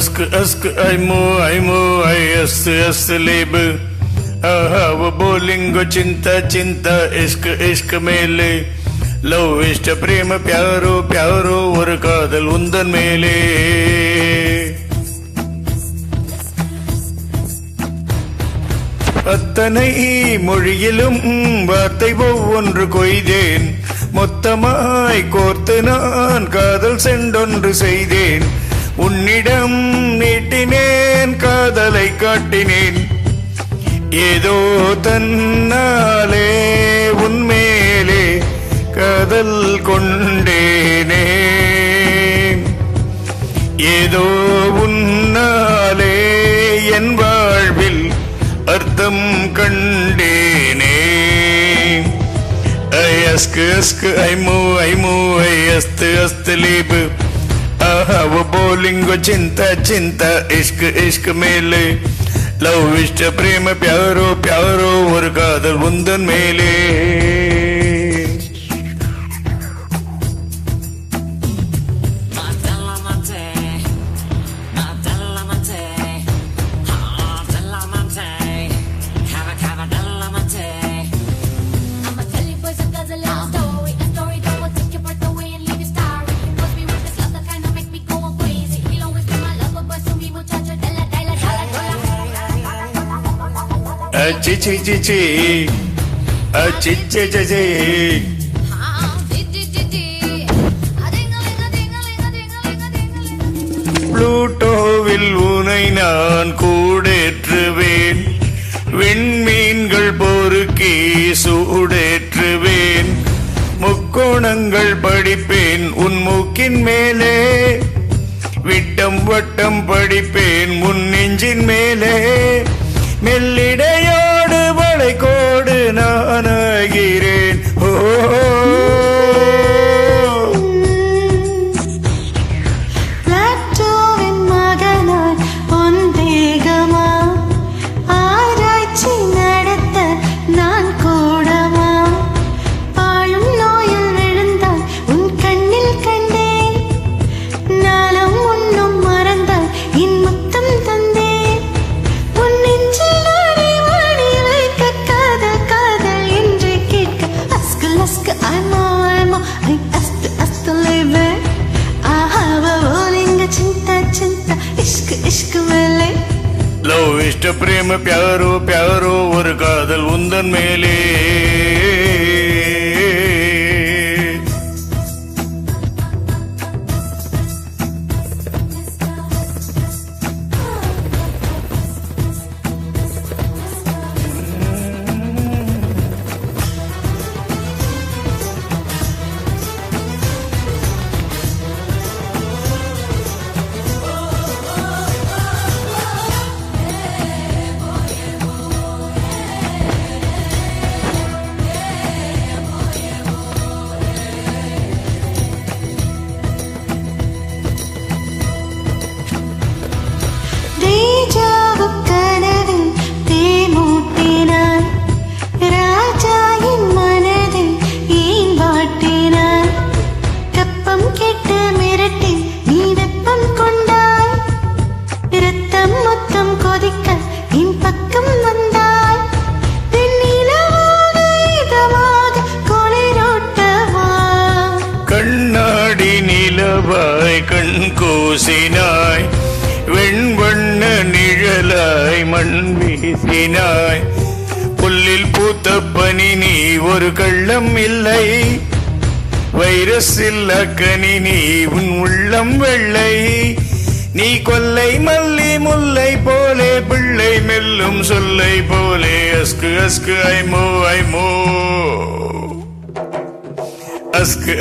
ask, I est lebe. Ahava bolingo chinta, ishq mele. Love ishta prema pyaro ஒரு காதல் உந்தன் மேலே. அத்தனை மொழியிலும் வார்த்தை ஒவ்வொன்று கொய்தேன். மொத்தமாய் கோர்த்து நான் காதல் சென்றொன்று செய்தேன். உன்னிடம் நீட்டினேன் காதலை காட்டினேன். ஏதோ தன்னாலே உன்மேலே காதல் கொண்டேனே. ஏதோ உன்னாலே என் வாழ்வில் அர்த்தம் கண்டேனே. ask, I move, est lebe. Ahava bolingo chinta, ishq mele. Love ishta prema pyaro ஒரு காதல் உந்தன் மேலே. புளூட்டோவில் உனை நான் கூடேற்றுவேன். விண்மீன்கள் பொறுக்கி சூடேற்றுவேன். முக்கோணங்கள் படிப்பேன் உன் மூக்கின் மேலே. விட்டம் வட்டம் படிப்பேன் உன் நெஞ்சின் மேலே. மெல்லிடையோடு வளைகோடு நானாகிறேன். ஓ பிளாட்டோவின் மகனாய் உன் தேகமா. ஆராய்ச்சி நடத்த நான் கூடமா. பாழும் நோயில் விழுந்தால் உன் கண்ணில் கண்டேன். நாளும் உன்னும் மறந்தால் என் முத்தம் தந்தேன். லவ் இஷ்ட பிரேம பியாரோ ஒரு காதல் உந்தன் மேலே. கண் கூசினாய் வெண்வண்ண நிழலாய் மண் வீசினாய். புல்லில் பூத்த பனி நீ ஒரு கள்ளம் இல்லை. வைரஸ் இல்ல கனி நீ உன் உள்ளம் வெள்ளை. நீ கொல்லை மல்லி முல்லை போலே பிள்ளை மெல்லும் சொல்லை போலே. அஸ்கு ஐ மூ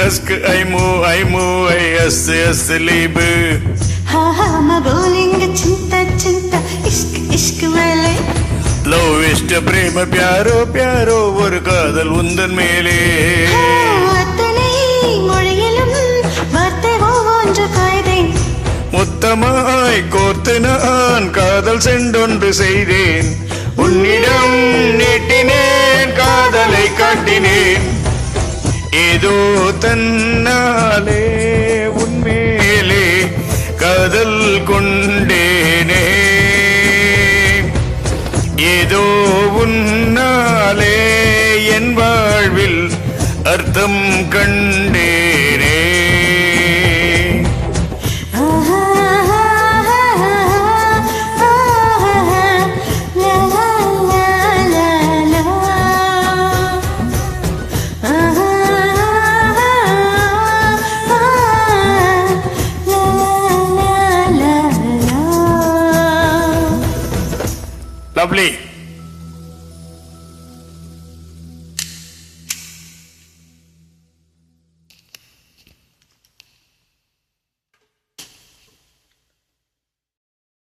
ask, I move, est lebe. Ahava bolingo chinta, ishq mele. Love ishta prema pyaro ஒரு காதல் உந்தன் மேலே. அத்தனை மொழியிலும் வார்த்தை ஒவ்வொன்று காய்தேன். மொத்தமாய் கோர்த்து நான் காதல் சென்றொன்று செய்தேன். உன்னிடம் நீட்டினேன் காதலை காட்டினேன். ஏதோ தன்னாலே உன்மேலே காதல் கொண்டு கொண்டேனே ஏதோ உன்னாலே என் வாழ்வில் அர்த்தம் கண்டேனே Lovely.